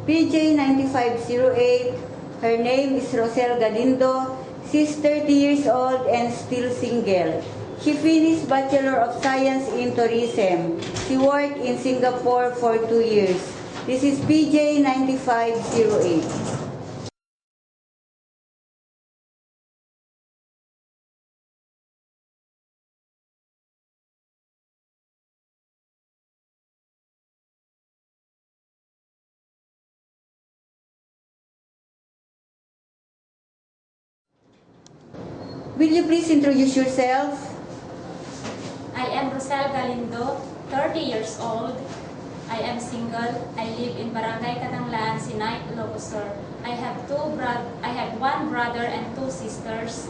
PJ9508. Her name is Rosel Galindo. She's 30 years old and still single. She finished Bachelor of Science in Tourism. She worked in Singapore for 2 years. This is PJ9508. Will you please introduce yourself? I am Rosel Galindo, 30 years old. I am single. I live in Barangay Katanglaan, Sinay, Ilocos Sur. I have one brother and 2 sisters.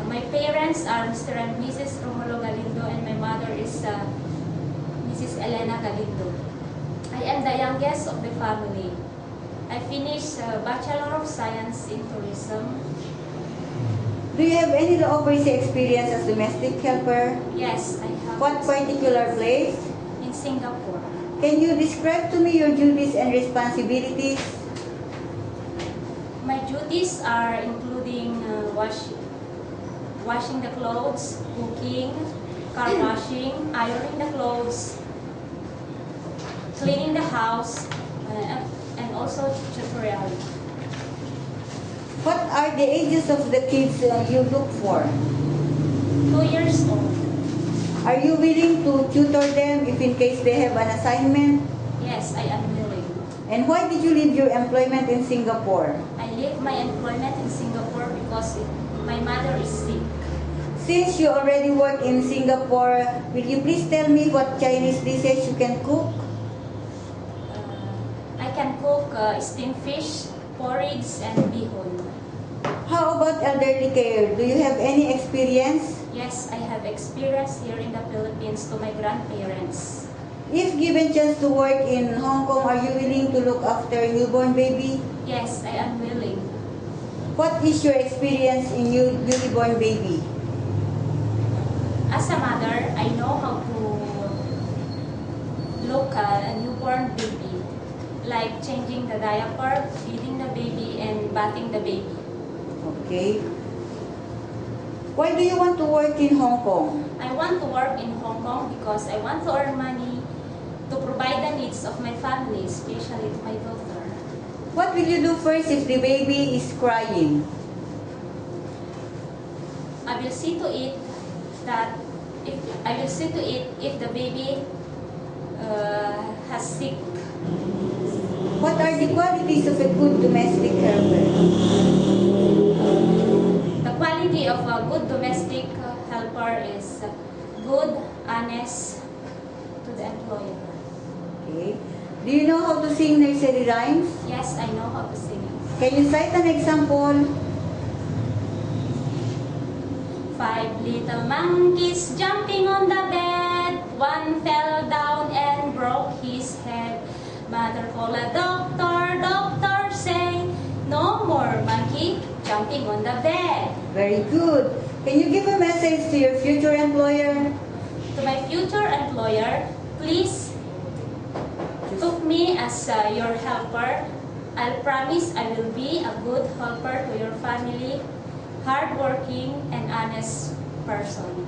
My parents are Mr. and Mrs. Romulo Galindo, and my mother is Mrs. Elena Galindo. I am the youngest of the family. I finished Bachelor of Science in Tourism. Do you have any overseas experience as domestic helper? Yes, I have. What particular place? In Singapore. Can you describe to me your duties and responsibilities? My duties are including washing the clothes, cooking, car washing, ironing the clothes, cleaning the house, and also tutorial. What are the ages of the kids you look for? 2 years old. Are you willing to tutor them if in case they have an assignment? Yes, I am willing. And why did you leave your employment in Singapore? I leave my employment in Singapore because my mother is sick. Since you already work in Singapore, will you please tell me what Chinese dishes you can cook? I can cook steamed fish, porridge, and bihon. How about elderly care? Do you have any experience? Yes, I have experience here in the Philippines to my grandparents. If given chance to work in Hong Kong, are you willing to look after a newborn baby? Yes, I am willing. What is your experience in newly born baby? As a mother, I know how to look at a newborn baby, like changing the diaper, feeding the baby, and bathing the baby. Okay. Why do you want to work in Hong Kong? I want to work in Hong Kong because I want to earn money to provide the needs of my family, especially to my daughter. What will you do first if the baby is crying? I will see to it if the baby has sick. What are the qualities of a good domestic helper? The quality of a good domestic helper is good, honest to the employer. Okay. Do you know how to sing nursery rhymes? Yes, I know how to sing it. Can you cite an example? 5 little monkeys jumping on the bed. One fell down and broke his head. Mother called a doctor. Doctor say, no more monkey jumping on the bed. Very good. Can you give a message to your future employer? To my future employer, please took me as your helper. I'll promise I will be a good helper to your family, hardworking and honest person.